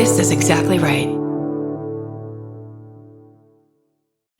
This is exactly right.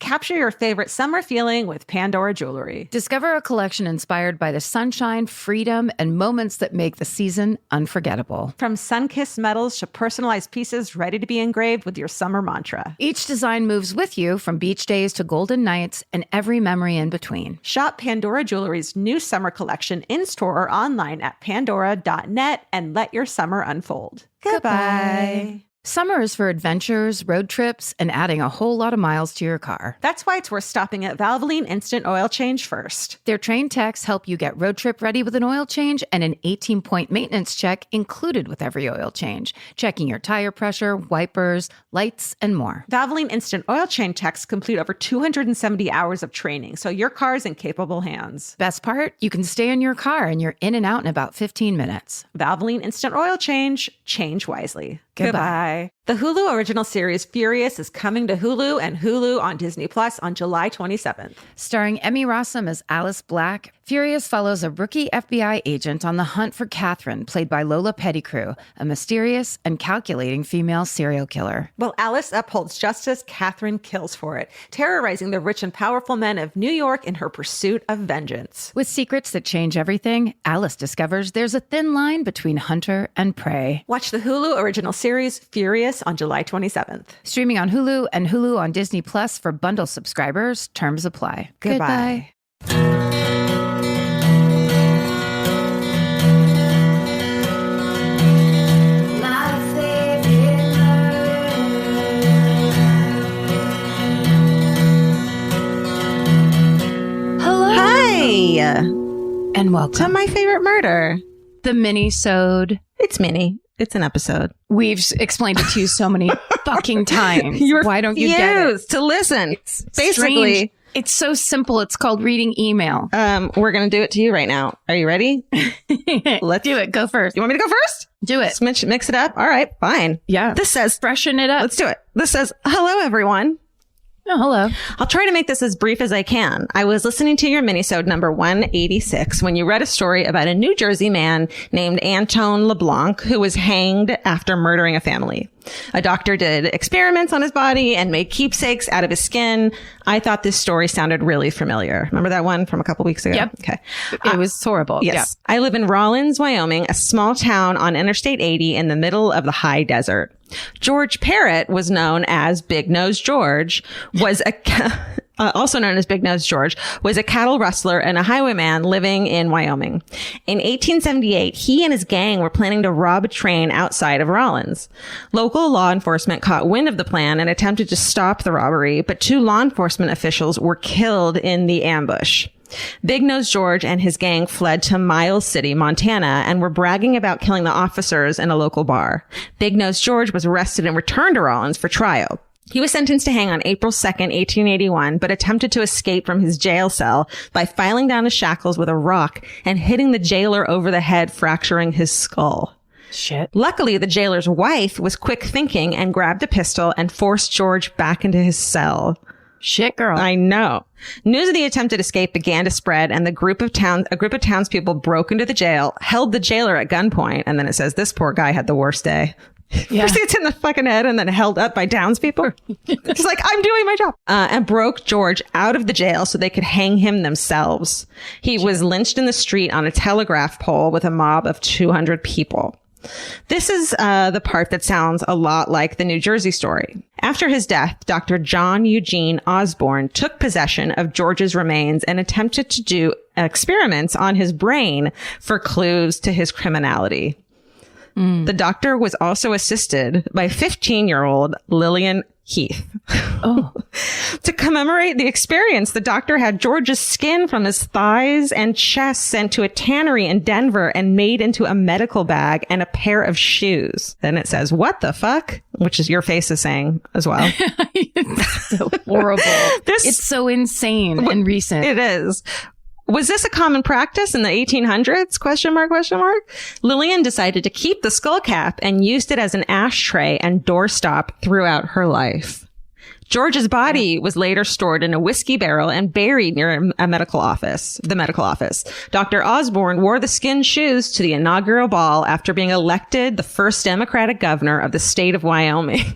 Capture your favorite summer feeling with Pandora Jewelry. Discover a collection inspired by the sunshine, freedom, and moments that make the season unforgettable. From sun-kissed metals to personalized pieces ready to be engraved with your summer mantra. Each design moves with you from beach days to golden nights and every memory in between. Shop Pandora Jewelry's new summer collection in-store or online at pandora.net and let your summer unfold. Goodbye. Summer is for adventures, road trips, and adding a whole lot of miles to your car. That's why it's worth stopping at Valvoline Instant Oil Change first. Their trained techs help you get road trip ready with an oil change and an 18-point maintenance check included with every oil change, checking your tire pressure, wipers, lights, and more. Valvoline Instant Oil Change techs complete over 270 hours of training, so your car's in capable hands. Best part? You can stay in your car and you're in and out in about 15 minutes. Valvoline Instant Oil Change. Change wisely. Goodbye. The Hulu original series Furious is coming to Hulu and Hulu on Disney Plus on July 27th. Starring Emmy Rossum as Alice Black, Furious follows a rookie FBI agent on the hunt for Catherine, played by Lola Pettigrew, a mysterious and calculating female serial killer. While Alice upholds justice, Catherine kills for it, terrorizing the rich and powerful men of New York in her pursuit of vengeance. With secrets that change everything, Alice discovers there's a thin line between hunter and prey. Watch the Hulu original series Furious on July 27th. Streaming on Hulu and Hulu on Disney Plus for bundle subscribers. Terms apply. Goodbye. Hello. Hi. And welcome To my favorite murder. the Minisode. It's mini. It's an episode. We've explained it to you so many fucking times. You Why don't you get it? to listen. It's Basically, strange. It's so simple. It's called reading email. we're going to do it to you right now. Are you ready? Let's do it. Go first. You want me to go first? Do it. Let's mix it up. All right, fine. Yeah. This says, Freshen it up. let's do it. This says, hello, everyone. Oh, hello. I'll try to make this as brief as I can. I was listening to your minisode number 186 when you read a story about a New Jersey man named Antoine LeBlanc who was hanged after murdering a family. A doctor did experiments on his body and made keepsakes out of his skin. I thought this story sounded really familiar. Remember that one from a couple weeks ago? Yep. Okay. It was horrible. Yes. Yeah. I live in Rawlins, Wyoming, a small town on Interstate 80 in the middle of the high desert. George Parrott was known as Big Nose George, also known as Big Nose George, was a cattle rustler and a highwayman living in Wyoming. In 1878, he and his gang were planning to rob a train outside of Rawlins. Local law enforcement caught wind of the plan and attempted to stop the robbery, but 2 law enforcement officials were killed in the ambush. Big Nose George and his gang fled to Miles City, Montana, and were bragging about killing the officers in a local bar. Big Nose George was arrested and returned to Rawlins for trial. He was sentenced to hang on April 2nd, 1881, but attempted to escape from his jail cell by filing down his shackles with a rock and hitting the jailer over the head, fracturing his skull. Shit. Luckily, the jailer's wife was quick thinking and grabbed a pistol and forced George back into his cell. Shit, girl. I know. News of the attempted escape began to spread, and a group of townspeople broke into the jail, held the jailer at gunpoint, and then it says this poor guy had the worst day. Yeah. First it's in the fucking head and then held up by townspeople. It's like, I'm doing my job. And broke George out of the jail so they could hang him themselves. He was lynched in the street on a telegraph pole with a mob of 200 people. This is the part that sounds a lot like the New Jersey story. After his death, Dr. John Eugene Osborne took possession of George's remains and attempted to do experiments on his brain for clues to his criminality. The doctor was also assisted by 15-year-old Lillian Heath. Oh. To commemorate the experience, the doctor had George's skin from his thighs and chest sent to a tannery in Denver and made into a medical bag and a pair of shoes. Then it says, what the fuck? Which is your face is saying as well. It's so horrible. It's so insane and recent. It is. Was this a common practice in the 1800s? Question mark, question mark. Lillian decided to keep the skull cap and used it as an ashtray and doorstop throughout her life. George's body was later stored in a whiskey barrel and buried near the medical office. Dr. Osborne wore the skin shoes to the inaugural ball after being elected the first Democratic governor of the state of Wyoming.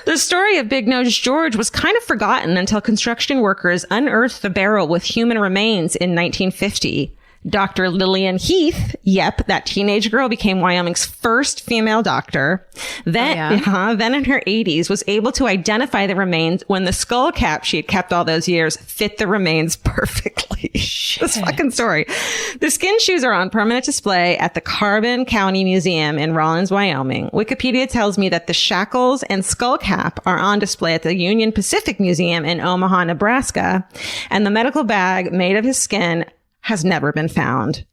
The story of Big Nose George was kind of forgotten until construction workers unearthed the barrel with human remains in 1950. Dr. Lillian Heath, that teenage girl, became Wyoming's first female doctor. Then in her 80s, was able to identify the remains when the skull cap she had kept all those years fit the remains perfectly. This fucking story. The skin shoes are on permanent display at the Carbon County Museum in Rawlins, Wyoming. Wikipedia tells me that the shackles and skull cap are on display at the Union Pacific Museum in Omaha, Nebraska, and the medical bag made of his skin has never been found.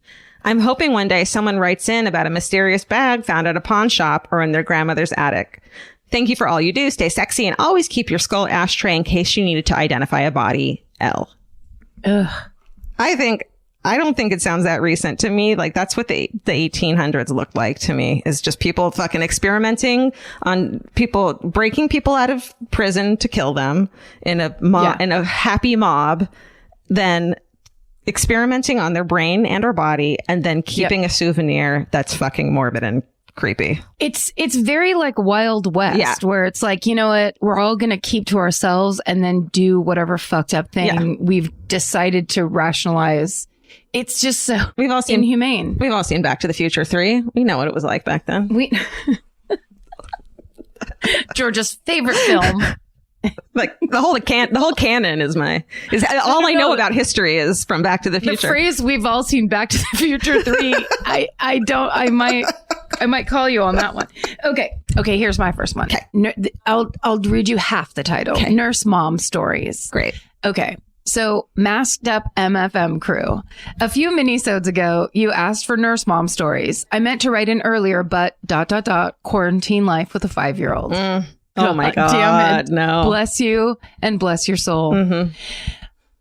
I'm hoping one day someone writes in about a mysterious bag found at a pawn shop or in their grandmother's attic. Thank you for all you do. Stay sexy and always keep your skull ashtray in case you needed to identify a body. L. Ugh. I don't think it sounds that recent to me. Like, that's what the 1800s looked like to me, is just people fucking experimenting on people, breaking people out of prison to kill them in a happy mob, then experimenting on their brain and or body, and then keeping a souvenir that's fucking morbid and creepy. It's very like Wild West, where it's like, you know what, we're all going to keep to ourselves and then do whatever fucked up thing we've decided to rationalize. It's just so inhumane. We've all seen Back to the Future 3. We know what it was like back then. Georgia's favorite film. Like the whole canon is all I know about history is from Back to the Future. The phrase "we've all seen Back to the Future 3." I might call you on that one. Okay. Here's my first one. Okay. I'll read you half the title. Okay. Nurse Mom Stories. Great. Okay. So, masked up MFM crew. A few minisodes ago, you asked for nurse mom stories. I meant to write in earlier, but ... quarantine life with a 5-year-old. Oh my God. Damn it. No. Bless you and bless your soul. Mm-hmm.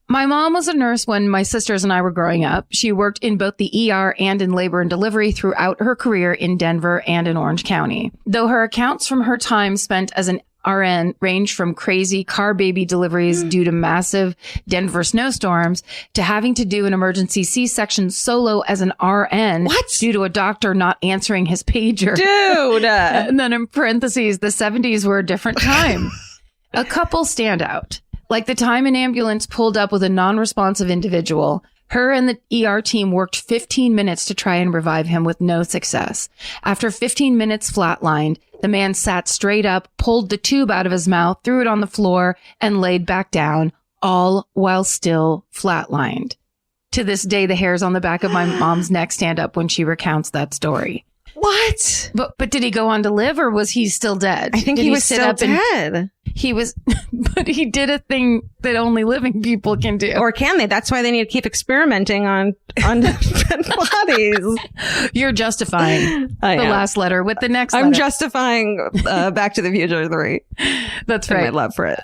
My mom was a nurse when my sisters and I were growing up. She worked in both the ER and in labor and delivery throughout her career in Denver and in Orange County. Though her accounts from her time spent as an RN range from crazy car baby deliveries due to massive Denver snowstorms to having to do an emergency C-section solo as an RN due to a doctor not answering his pager. Dude! And then in parentheses, the 70s were a different time. A couple stand out. Like the time an ambulance pulled up with a non-responsive individual. Her and the ER team worked 15 minutes to try and revive him with no success. After 15 minutes flatlined, the man sat straight up, pulled the tube out of his mouth, threw it on the floor, and laid back down, all while still flatlined. To this day, the hairs on the back of my mom's neck stand up when she recounts that story. What? But did he go on to live, or was he still dead? I think he was still dead. He was, but he did a thing that only living people can do. Or can they? That's why they need to keep experimenting on dead bodies. You're justifying the last letter with the next letter. I'm justifying Back to the Future 3. That's right. My love for it.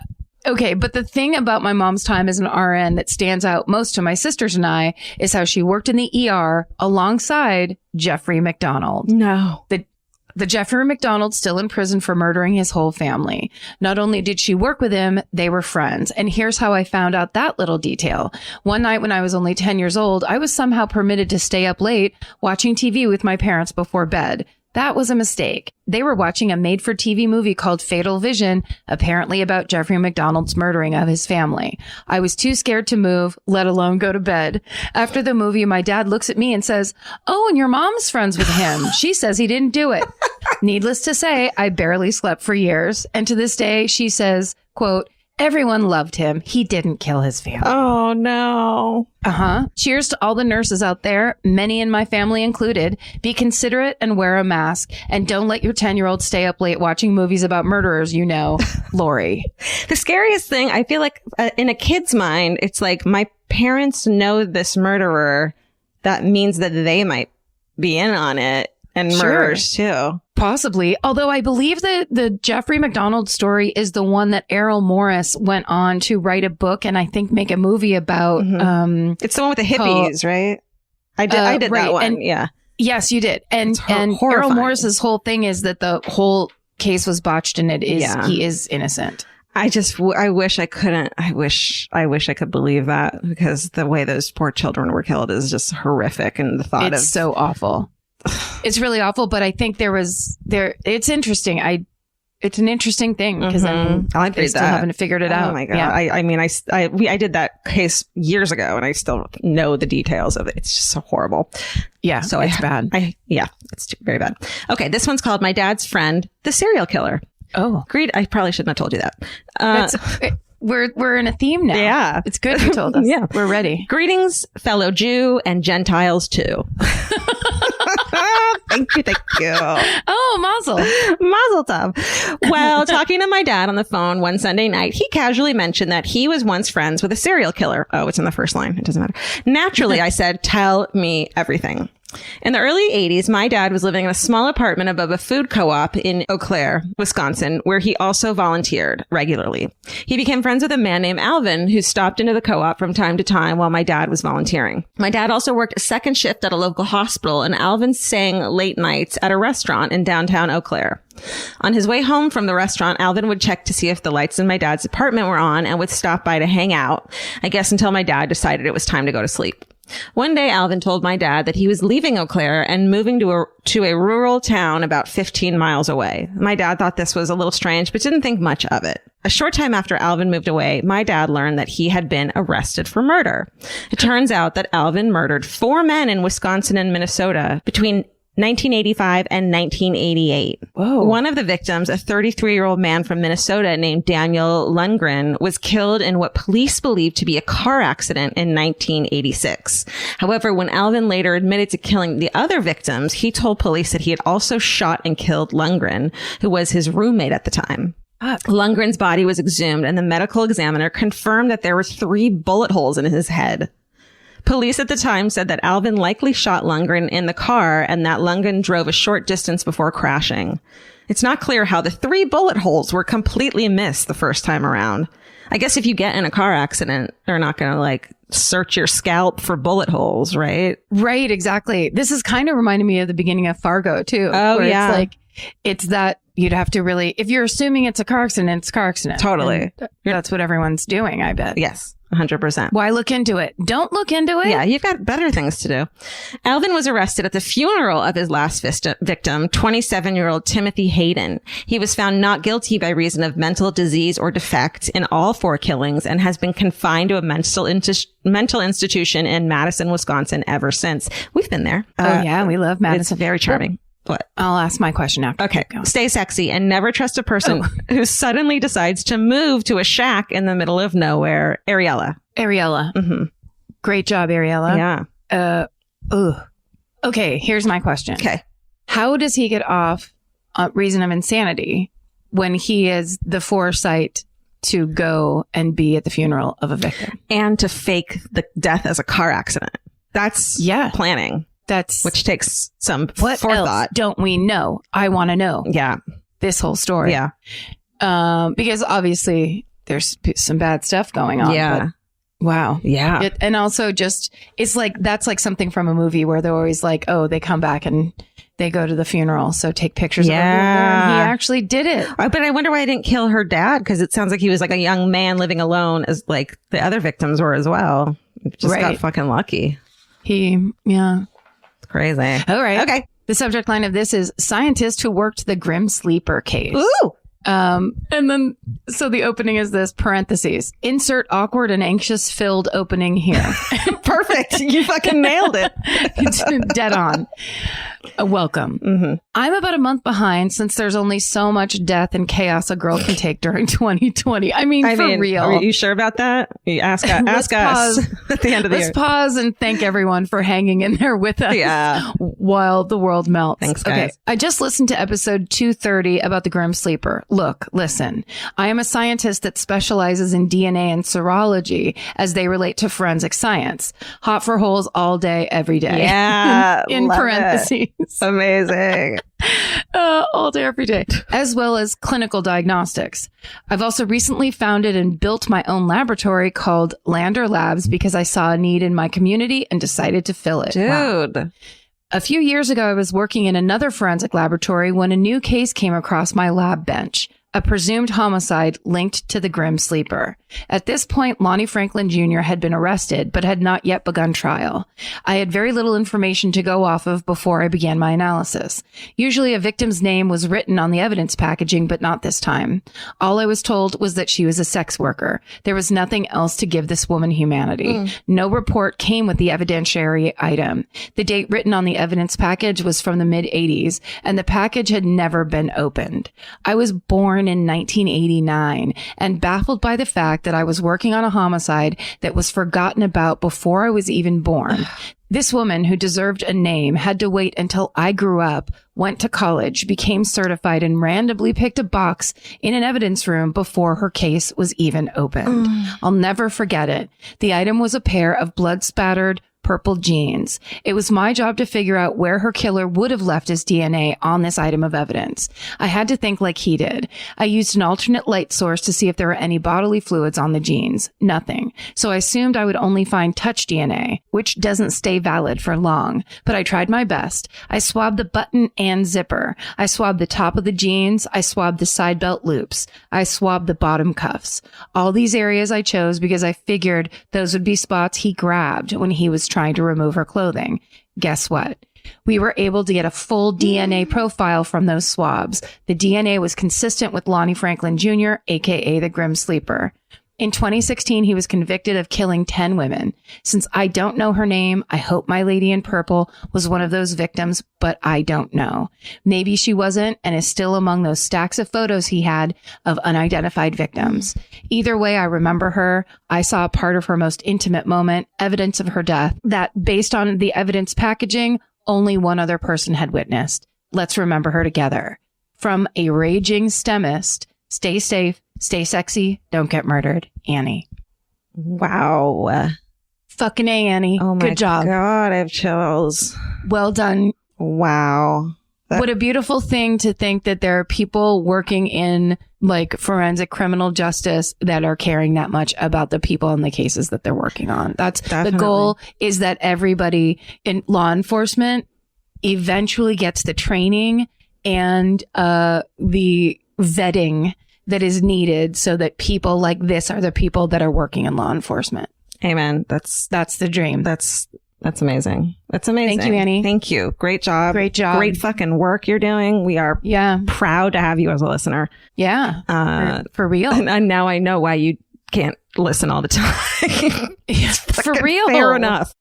Okay, but the thing about my mom's time as an RN that stands out most to my sisters and I is how she worked in the ER alongside Jeffrey McDonald. No. The Jeffrey McDonald still in prison for murdering his whole family. Not only did she work with him, they were friends. And here's how I found out that little detail. One night when I was only 10 years old, I was somehow permitted to stay up late watching TV with my parents before bed. That was a mistake. They were watching a made-for-TV movie called Fatal Vision, apparently about Jeffrey McDonald's murdering of his family. I was too scared to move, let alone go to bed. After the movie, my dad looks at me and says, "Oh, and your mom's friends with him. She says he didn't do it." Needless to say, I barely slept for years. And to this day, she says, quote, "Everyone loved him. He didn't kill his family." Oh, no. Cheers to all the nurses out there, many in my family included. Be considerate and wear a mask. And don't let your 10-year-old stay up late watching movies about murderers, you know. Lori. The scariest thing, I feel like in a kid's mind, it's like, my parents know this murderer. That means that they might be in on it. And murders, too. Possibly. Although I believe that the Jeffrey McDonald story is the one that Errol Morris went on to write a book and I think make a movie about. Mm-hmm. It's the one with the hippies, right? I did right. that one. And, yeah. Yes, you did. And Errol Morris's whole thing is that the whole case was botched and he is innocent. I wish I couldn't. I wish I could believe that, because the way those poor children were killed is just horrific. And the thought it's so awful. It's really awful. But I think it's interesting. It's an interesting thing, because I still haven't figured it out. Oh my God. Yeah. I did that case years ago, and I still know the details of it. It's just so horrible. Yeah. So it's bad. It's very bad. Okay. This one's called My Dad's Friend, the Serial Killer. Oh, great. I probably shouldn't have told you that. We're in a theme now. Yeah. It's good you told us. Yeah. We're ready. Greetings, fellow Jew and Gentiles too. Thank you. Oh, Mazel tov. Well, talking to my dad on the phone one Sunday night, he casually mentioned that he was once friends with a serial killer. Oh, it's in the first line. It doesn't matter. Naturally, I said, tell me everything. In the early 80s, my dad was living in a small apartment above a food co-op in Eau Claire, Wisconsin, where he also volunteered regularly. He became friends with a man named Alvin, who stopped into the co-op from time to time while my dad was volunteering. My dad also worked a second shift at a local hospital, and Alvin sang late nights at a restaurant in downtown Eau Claire. On his way home from the restaurant, Alvin would check to see if the lights in my dad's apartment were on and would stop by to hang out, I guess until my dad decided it was time to go to sleep. One day, Alvin told my dad that he was leaving Eau Claire and moving to a rural town about 15 miles away. My dad thought this was a little strange, but didn't think much of it. A short time after Alvin moved away, my dad learned that he had been arrested for murder. It turns out that Alvin murdered 4 men in Wisconsin and Minnesota between 1985 and 1988. Whoa. One of the victims, a 33-year-old man from Minnesota named Daniel Lundgren, was killed in what police believed to be a car accident in 1986. However, when Alvin later admitted to killing the other victims, he told police that he had also shot and killed Lundgren, who was his roommate at the time. Lundgren's body was exhumed, and the medical examiner confirmed that there were 3 bullet holes in his head. Police at the time said that Alvin likely shot Lundgren in the car and that Lundgren drove a short distance before crashing. It's not clear how the 3 bullet holes were completely missed the first time around. I guess if you get in a car accident, they're not going to search your scalp for bullet holes, right? Right, exactly. This is kind of reminding me of the beginning of Fargo too. Oh, yeah. It's that you'd have to really, if you're assuming it's a car accident, it's a car accident. Totally. That's what everyone's doing, I bet. Yes. 100%. Why look into it? Don't look into it. Yeah, you've got better things to do. Alvin was arrested at the funeral of his last victim, 27-year-old Timothy Hayden. He was found not guilty by reason of mental disease or defect in all 4 killings and has been confined to a mental institution in Madison, Wisconsin ever since. We've been there. Oh, yeah, we love Madison. It's very charming. What? I'll ask my question after. Okay. Stay sexy and never trust a person who suddenly decides to move to a shack in the middle of nowhere. Ariella. Mm-hmm. Great job, Ariella. Yeah. Okay. Here's my question. Okay. How does he get off reason of insanity when he has the foresight to go and be at the funeral of a victim and to fake the death as a car accident? That's planning. Which takes some what forethought. Else don't we know? I want to know. Yeah. This whole story. Yeah. Because obviously there's some bad stuff going on. Yeah. Wow. Yeah. And also just, it's like, that's like something from a movie where they're always like, oh, they come back and they go to the funeral. So take pictures of him. He actually did it. But I wonder why I didn't kill her dad. Because it sounds like he was like a young man living alone as like the other victims were as well. Just got fucking lucky. Crazy. All right. Okay. The subject line of this is scientist who worked the Grim Sleeper case. Ooh. And then, so the opening is this, parentheses, insert awkward and anxious filled opening here. Perfect. You fucking nailed it. It's dead on. Welcome. Mm-hmm. I'm about a month behind since there's only so much death and chaos a girl can take during 2020. I mean, for real. Are you sure about that? You ask us at the end of the year. Let's pause and thank everyone for hanging in there with us while the world melts. Thanks, guys. Okay. I just listened to episode 230 about the Grim Sleeper. Look, listen, I am a scientist that specializes in DNA and serology as they relate to forensic science. Hot for holes all day, every day. Yeah. in parentheses. Amazing. All day, every day, as well as clinical diagnostics. I've also recently founded and built my own laboratory called Lander Labs because I saw a need in my community and decided to fill it. Dude. Wow. A few years ago, I was working in another forensic laboratory when a new case came across my lab bench. a presumed homicide linked to the Grim Sleeper. At this point, Lonnie Franklin Jr. had been arrested, but had not yet begun trial. I had very little information to go off of before I began my analysis. Usually a victim's name was written on the evidence packaging, but not this time. All I was told was that she was a sex worker. There was nothing else to give this woman humanity. No report came with the evidentiary item. The date written on the evidence package was from the mid-'80s, and the package had never been opened. I was born in 1989 and baffled by the fact that I was working on a homicide that was forgotten about before I was even born. This woman, who deserved a name, had to wait until I grew up, went to college, became certified, and randomly picked a box in an evidence room before her case was even opened. I'll never forget it. The item was a pair of blood-spattered purple jeans. It was my job to figure out where her killer would have left his DNA on this item of evidence. I had to think like he did. I used an alternate light source to see if there were any bodily fluids on the jeans. Nothing. So I assumed I would only find touch DNA, which doesn't stay valid for long. But I tried my best. I swabbed the button and zipper. I swabbed the top of the jeans. I swabbed the side belt loops. I swabbed the bottom cuffs. All these areas I chose because I figured those would be spots he grabbed when he was trying to remove her clothing. Guess what? We were able to get a full DNA profile from those swabs. The DNA was consistent with Lonnie Franklin Jr., aka the Grim Sleeper. In 2016, he was convicted of killing 10 women. Since I don't know her name, I hope my lady in purple was one of those victims, but I don't know. Maybe she wasn't and is still among those stacks of photos he had of unidentified victims. Either way, I remember her. I saw a part of her most intimate moment, evidence of her death, that based on the evidence packaging, only one other person had witnessed. Let's remember her together. From a raging STEMist, stay safe, stay sexy, don't get murdered, Annie. Wow. Fucking A, Annie. Oh my Good job. God, I have chills. Well done. Wow. What a beautiful thing to think that there are people working in like forensic criminal justice that are caring that much about the people and the cases that they're working on. That's Definitely. The goal, is that everybody in law enforcement eventually gets the training and the vetting that is needed so that people like this are the people that are working in law enforcement. Amen. That's the dream. That's amazing. That's amazing. Thank you, Annie. Thank you. Great job. Great job. Great fucking work you're doing. We are proud to have you as a listener. Yeah. For real. And now I know why you can't listen all the time. For real. Fair enough.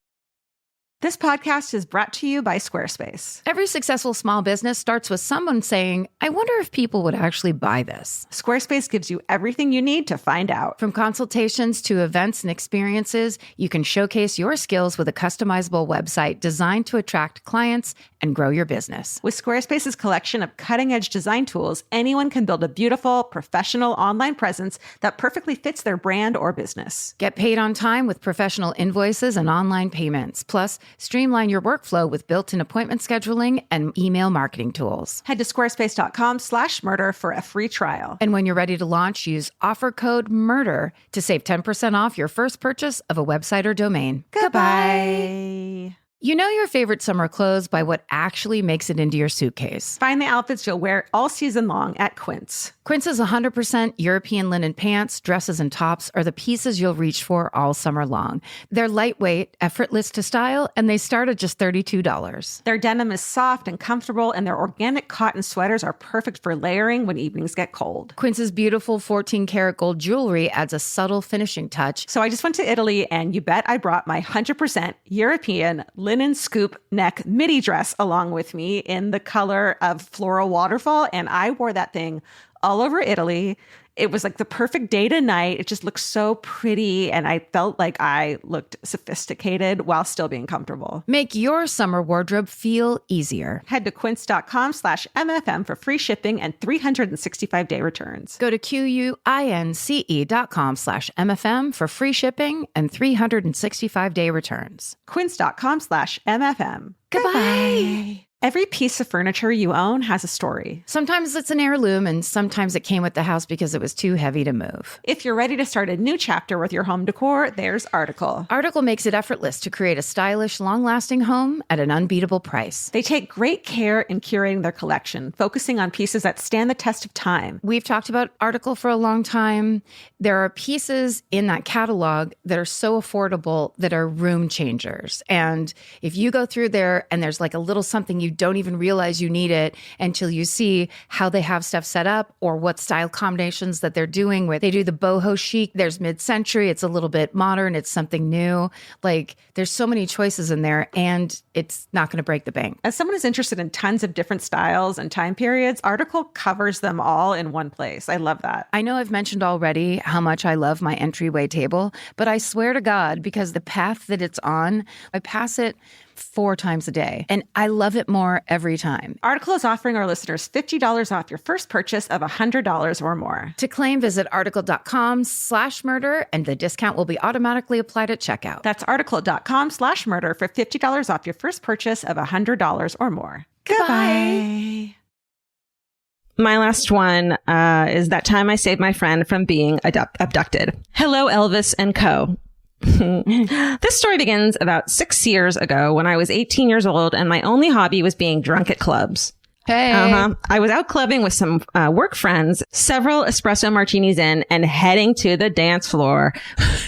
This podcast is brought to you by Squarespace. Every successful small business starts with someone saying, I wonder if people would actually buy this. Squarespace gives you everything you need to find out. From consultations to events and experiences, you can showcase your skills with a customizable website designed to attract clients and grow your business. With Squarespace's collection of cutting-edge design tools, anyone can build a beautiful, professional online presence that perfectly fits their brand or business. Get paid on time with professional invoices and online payments. Plus, streamline your workflow with built-in appointment scheduling and email marketing tools. Head to squarespace.com/murder for a free trial. And when you're ready to launch, use offer code MURDER to save 10% off your first purchase of a website or domain. Goodbye. You know your favorite summer clothes by what actually makes it into your suitcase. Find the outfits you'll wear all season long at Quince. Quince's 100% European linen pants, dresses, and tops are the pieces you'll reach for all summer long. They're lightweight, effortless to style, and they start at just $32. Their denim is soft and comfortable, and their organic cotton sweaters are perfect for layering when evenings get cold. Quince's beautiful 14-karat gold jewelry adds a subtle finishing touch. So I just went to Italy, and you bet I brought my 100% European linen scoop neck midi dress along with me in the color of floral waterfall, and I wore that thing all over Italy. It was like the perfect day to night. It just looked so pretty, and I felt like I looked sophisticated while still being comfortable. Make your summer wardrobe feel easier. Head to quince.com/MFM for free shipping and 365-day returns. Go to QUINCE.com/MFM for free shipping and 365-day returns. Quince.com/MFM. Goodbye. Every piece of furniture you own has a story. Sometimes it's an heirloom, and sometimes it came with the house because it was too heavy to move. If you're ready to start a new chapter with your home decor, there's Article. Article makes it effortless to create a stylish, long-lasting home at an unbeatable price. They take great care in curating their collection, focusing on pieces that stand the test of time. We've talked about Article for a long time. There are pieces in that catalog that are so affordable that are room changers. And if you go through there and there's like a little something you don't even realize you need it until you see how they have stuff set up or what style combinations that they're doing, where they do the boho chic, there's mid-century, it's a little bit modern, it's something new. Like there's so many choices in there and it's not going to break the bank. As someone who's interested in tons of different styles and time periods, Article covers them all in one place. I love that. I know I've mentioned already how much I love my entryway table, but I swear to God, because the path that it's on, I pass it 4 times a day, and I love it more every time. Article is offering our listeners $50 off your first purchase of $100 or more. To claim, visit article.com/murder, and the discount will be automatically applied at checkout. That's article.com/murder for $50 off your first purchase of $100 or more. Goodbye. My last one is that time I saved my friend from being abducted. Hello, Elvis and co. This story begins about 6 years ago when I was 18 years old and my only hobby was being drunk at clubs. Hey. I was out clubbing with some work friends, several espresso martinis in, and heading to the dance floor.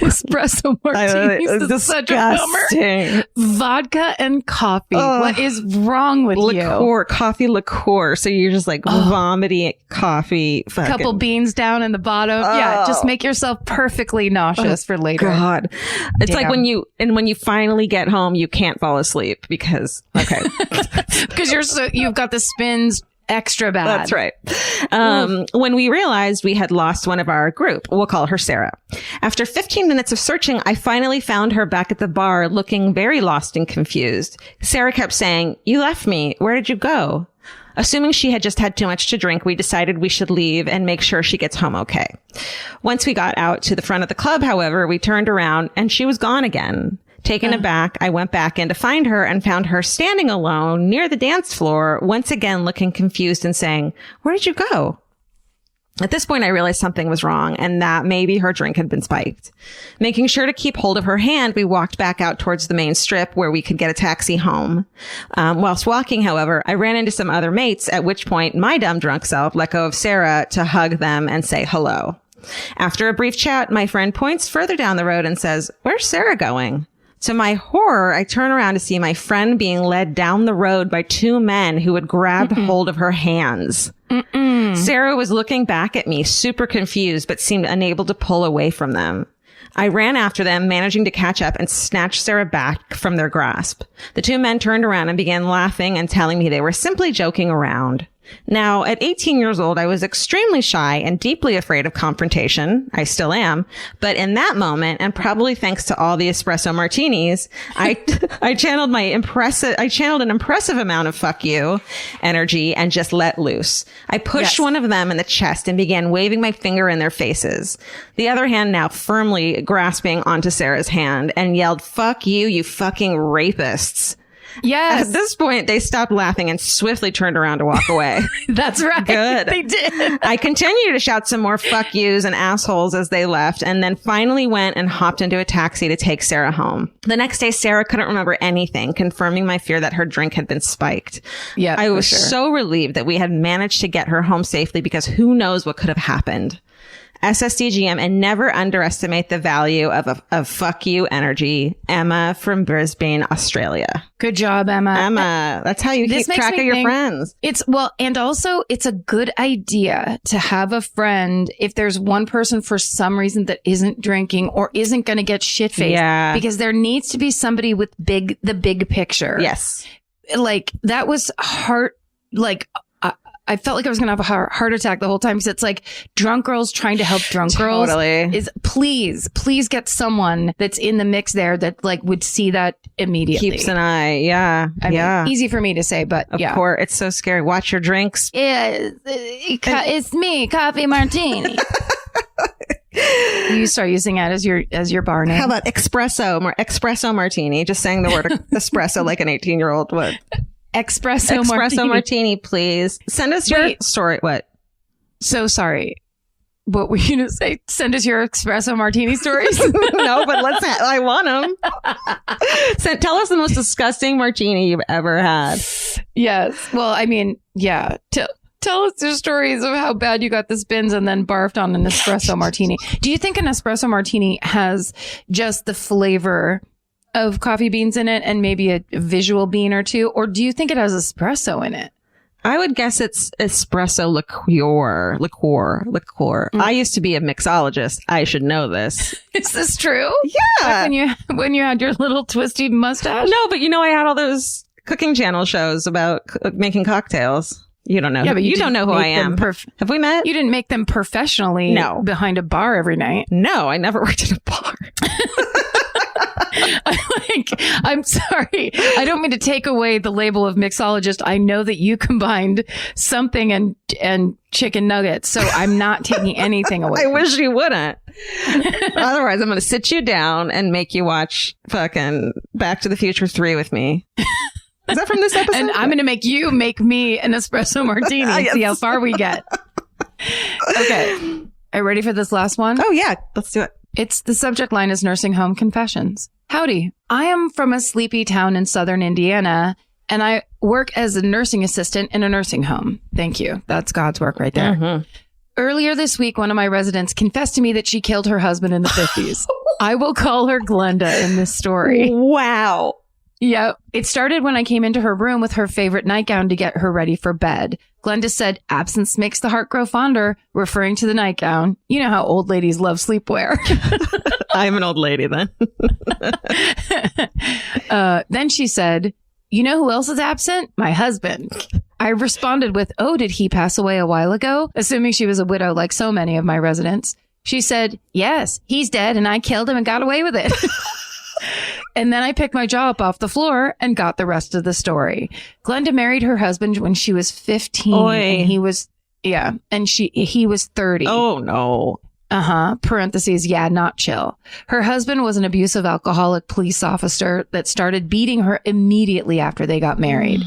Espresso martinis is such a bummer. Vodka and coffee. What is wrong with you? Coffee liqueur. So you're just like vomiting coffee. Couple beans down in the bottom. Yeah, just make yourself perfectly nauseous for later. God, it's like when you finally get home, you can't fall asleep because you've got the spins extra bad. That's right. When we realized we had lost one of our group, we'll call her Sarah. After 15 minutes of searching, I finally found her back at the bar looking very lost and confused. Sarah kept saying, "You left me. Where did you go?" Assuming she had just had too much to drink, we decided we should leave and make sure she gets home okay. Once we got out to the front of the club, however, we turned around and she was gone again. Taken aback, I went back in to find her and found her standing alone near the dance floor, once again looking confused and saying, "Where did you go?" At this point, I realized something was wrong and that maybe her drink had been spiked. Making sure to keep hold of her hand, we walked back out towards the main strip where we could get a taxi home. Whilst walking, however, I ran into some other mates, at which point my dumb drunk self let go of Sarah to hug them and say hello. After a brief chat, my friend points further down the road and says, "Where's Sarah going?" To my horror, I turn around to see my friend being led down the road by 2 men who had grabbed hold of her hands. Sarah was looking back at me, super confused, but seemed unable to pull away from them. I ran after them, managing to catch up and snatch Sarah back from their grasp. The 2 men turned around and began laughing and telling me they were simply joking around. Now, at 18 years old, I was extremely shy and deeply afraid of confrontation. I still am. But in that moment, and probably thanks to all the espresso martinis, I channeled an impressive amount of fuck you energy and just let loose. I pushed one of them in the chest and began waving my finger in their faces. The other hand now firmly grasping onto Sarah's hand and yelled, "Fuck you, you fucking rapists." Yes. At this point, they stopped laughing and swiftly turned around to walk away. That's right. Good. They did. I continued to shout some more fuck yous and assholes as they left, and then finally went and hopped into a taxi to take Sarah home. The next day, Sarah couldn't remember anything, confirming my fear that her drink had been spiked. Yeah, I was so relieved that we had managed to get her home safely because who knows what could have happened. SSDGM, and never underestimate the value of fuck you energy. Emma from Brisbane, Australia. Good job, Emma. Emma, that's how you keep track of your friends. And also it's a good idea to have a friend if there's one person for some reason that isn't drinking or isn't going to get shit-faced. Yeah. Because there needs to be somebody with the big picture. Yes. Like that was hard. Like, I felt like I was going to have a heart attack the whole time because it's like drunk girls trying to help drunk girls. Is please get someone that's in the mix there that like would see that immediately. Keeps an eye. Yeah. I mean, easy for me to say, but of course, it's so scary. Watch your drinks. Yeah, it's me, Coffee Martini. You start using that as your bar name. How about espresso martini? Just saying the word espresso like an 18-year-old would. Espresso martini, please. Send us your story. What? So sorry. What were you going to say? Send us your espresso martini stories? No, but I want them. Tell us the most disgusting martini you've ever had. Yes. Well, I mean, yeah. Tell us your stories of how bad you got the spins and then barfed on an espresso martini. Do you think an espresso martini has just the flavor of coffee beans in it and maybe a visual bean or two? Or do you think it has espresso in it? I would guess it's espresso liqueur. I used to be a mixologist. I should know this. Is this true? Yeah. When you had your little twisty mustache? No, but I had all those cooking channel shows about making cocktails. You don't know. Yeah, but you don't know who I am. Have we met? You didn't make them professionally. No. Behind a bar every night. No, I never worked in a bar. I'm sorry. I don't mean to take away the label of mixologist. I know that you combined something and chicken nuggets, so I'm not taking anything away. I wish you wouldn't. Otherwise, I'm going to sit you down and make you watch fucking Back to the Future 3 with me. Is that from this episode? And I'm going to make you make me an espresso martini and see how far we get. Okay. Are you ready for this last one? Oh, yeah. Let's do it. It's the subject line is nursing home confessions. Howdy. I am from a sleepy town in southern Indiana, and I work as a nursing assistant in a nursing home. Thank you. That's God's work right there. Mm-hmm. Earlier this week, one of my residents confessed to me that she killed her husband in the 50s. I will call her Glenda in this story. Wow. Yeah. It started when I came into her room with her favorite nightgown to get her ready for bed. Glenda said, "Absence makes the heart grow fonder," referring to the nightgown. You know how old ladies love sleepwear. I'm an old lady then. Then she said, "You know who else is absent? My husband." I responded with, "Oh, did he pass away a while ago?" Assuming she was a widow like so many of my residents. She said, "Yes, he's dead and I killed him and got away with it." And then I picked my jaw up off the floor and got the rest of the story. Glenda married her husband when she was 15. Oy. And he was, he was 30. Oh, no. Parentheses, yeah, not chill. Her husband was an abusive alcoholic police officer that started beating her immediately after they got married.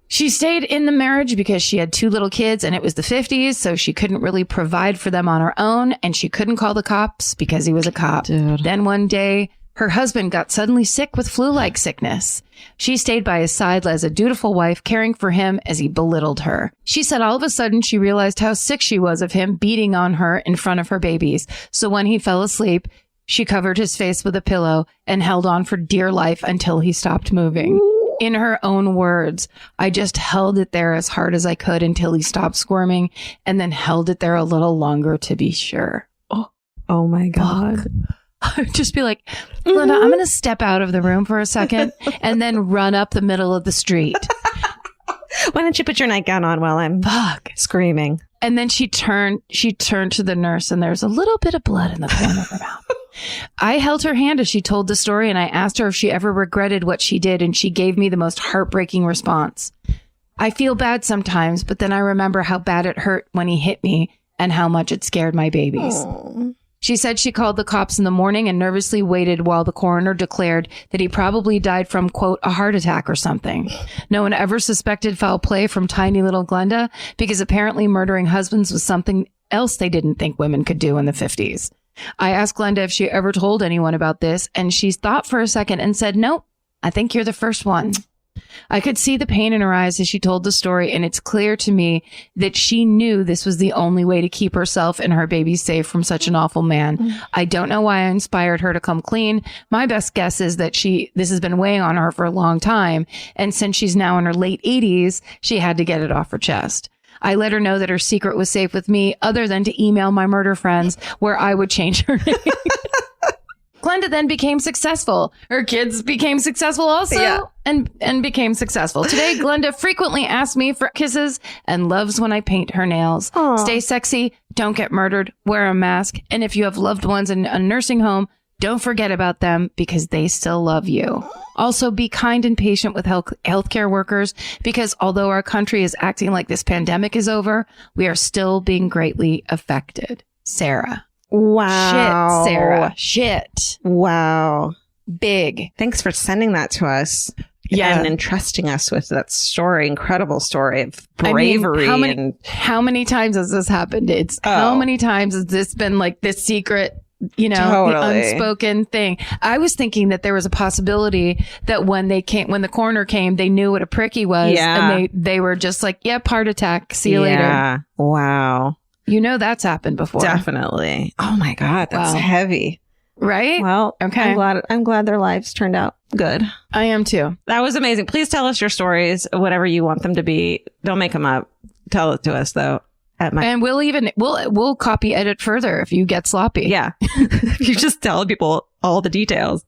She stayed in the marriage because she had 2 little kids and it was the 50s, so she couldn't really provide for them on her own, and she couldn't call the cops because he was a cop. Dude. Then one day, her husband got suddenly sick with flu-like sickness. She stayed by his side as a dutiful wife, caring for him as he belittled her. She said all of a sudden she realized how sick she was of him beating on her in front of her babies. So when he fell asleep, she covered his face with a pillow and held on for dear life until he stopped moving. In her own words, "I just held it there as hard as I could until he stopped squirming, and then held it there a little longer to be sure." Oh my God. Fuck. I'd just be like, "Glenda, I'm going to step out of the room for a second and then run up the middle of the street." Why don't you put your nightgown on while I'm screaming? And then she turned to the nurse, and there's a little bit of blood in the corner of her mouth. I held her hand as she told the story, and I asked her if she ever regretted what she did, and she gave me the most heartbreaking response. "I feel bad sometimes, but then I remember how bad it hurt when he hit me and how much it scared my babies." Aww. She said she called the cops in the morning and nervously waited while the coroner declared that he probably died from, quote, a heart attack or something. No one ever suspected foul play from tiny little Glenda because apparently murdering husbands was something else they didn't think women could do in the 50s. I asked Glenda if she ever told anyone about this, and she thought for a second and said, "Nope, I think you're the first one." I could see the pain in her eyes as she told the story, and it's clear to me that she knew this was the only way to keep herself and her baby safe from such an awful man. I don't know why I inspired her to come clean. My best guess is that this has been weighing on her for a long time, and since she's now in her late 80s, she had to get it off her chest. I let her know that her secret was safe with me, other than to email my murder friends where I would change her name. Glenda then became successful. Her kids became successful also, and became successful. Today, Glenda frequently asks me for kisses and loves when I paint her nails. Aww. Stay sexy, don't get murdered, wear a mask, and if you have loved ones in a nursing home, don't forget about them because they still love you. Also, be kind and patient with healthcare workers because although our country is acting like this pandemic is over, we are still being greatly affected. Sarah. Wow. Shit, Sarah. Shit. Wow. Big. Thanks for sending that to us. and entrusting us with that story, incredible story of bravery. I mean, how many times has this happened? How many times has this been like this secret, the unspoken thing? I was thinking that there was a possibility that when the coroner came, they knew what a prick he was, and they were just like, "Yep, heart attack. See you later." Wow. That's happened before. Definitely. Oh my God, that's heavy. Right? Well, okay. I'm glad their lives turned out good. I am too. That was amazing. Please tell us your stories, whatever you want them to be. Don't make them up. Tell it to us though. And we'll copy edit further if you get sloppy. Yeah. If you just tell people all the details.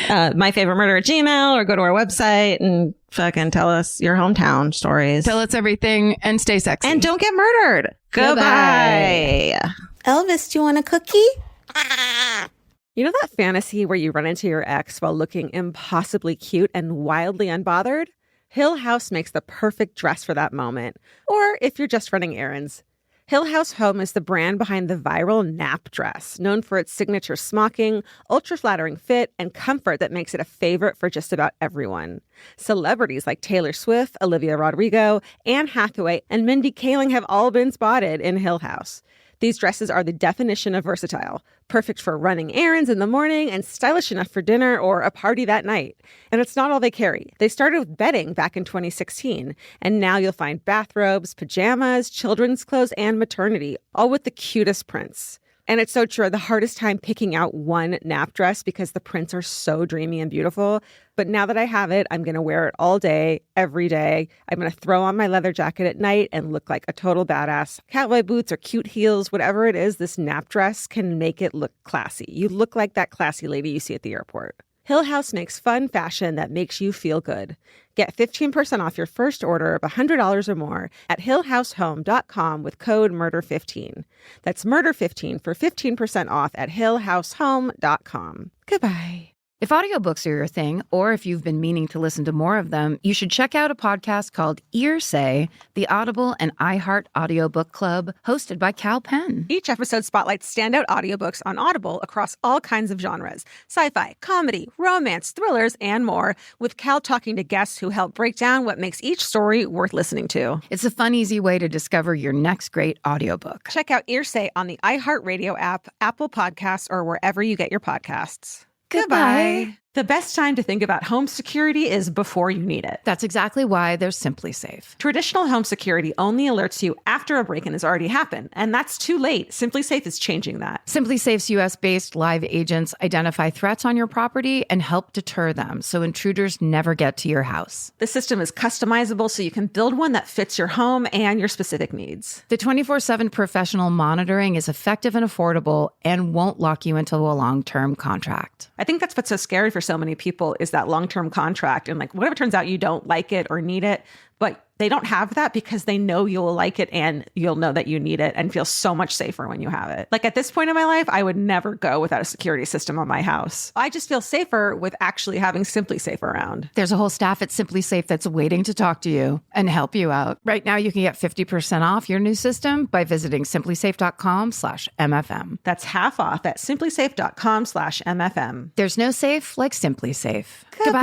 My favorite murder at Gmail, or go to our website and fucking tell us your hometown stories. Tell us everything and stay sexy. And don't get murdered. Goodbye. Elvis, do you want a cookie? You know that fantasy where you run into your ex while looking impossibly cute and wildly unbothered? Hill House makes the perfect dress for that moment. Or if you're just running errands. Hill House Home is the brand behind the viral nap dress, known for its signature smocking, ultra-flattering fit, and comfort that makes it a favorite for just about everyone. Celebrities like Taylor Swift, Olivia Rodrigo, Anne Hathaway, and Mindy Kaling have all been spotted in Hill House. These dresses are the definition of versatile, perfect for running errands in the morning and stylish enough for dinner or a party that night. And it's not all they carry. They started with bedding back in 2016, and now you'll find bathrobes, pajamas, children's clothes, and maternity, all with the cutest prints. And it's so true. The hardest time picking out one nap dress because the prints are so dreamy and beautiful. But now that I have it, I'm going to wear it all day, every day. I'm going to throw on my leather jacket at night and look like a total badass. Cowboy boots or cute heels, whatever it is, this nap dress can make it look classy. You look like that classy lady you see at the airport. Hill House makes fun fashion that makes you feel good. Get 15% off your first order of $100 or more at hillhousehome.com with code MURDER15. That's MURDER15 for 15% off at hillhousehome.com. Goodbye. If audiobooks are your thing, or if you've been meaning to listen to more of them, you should check out a podcast called Earsay, the Audible and iHeart Audiobook Club, hosted by Cal Penn. Each episode spotlights standout audiobooks on Audible across all kinds of genres: sci-fi, comedy, romance, thrillers, and more, with Cal talking to guests who help break down what makes each story worth listening to. It's a fun, easy way to discover your next great audiobook. Check out Earsay on the iHeartRadio app, Apple Podcasts, or wherever you get your podcasts. Goodbye. The best time to think about home security is before you need it. That's exactly why there's Simply Safe. Traditional home security only alerts you after a break-in has already happened, and that's too late. Simply Safe is changing that. Simply Safe's US-based live agents identify threats on your property and help deter them so intruders never get to your house. The system is customizable so you can build one that fits your home and your specific needs. The 24/7 professional monitoring is effective and affordable and won't lock you into a long-term contract. I think that's what's so scary for so many people is that long-term contract. And like, what if it turns out you don't like it or need it, but they don't have that because they know you'll like it and you'll know that you need it and feel so much safer when you have it. Like at this point in my life, I would never go without a security system on my house. I just feel safer with actually having Simply Safe around. There's a whole staff at Simply Safe that's waiting to talk to you and help you out. Right now, you can get 50% off your new system by visiting simplysafe.com/MFM. That's half off at simplysafe.com/MFM. There's no safe like Simply Safe. Goodbye.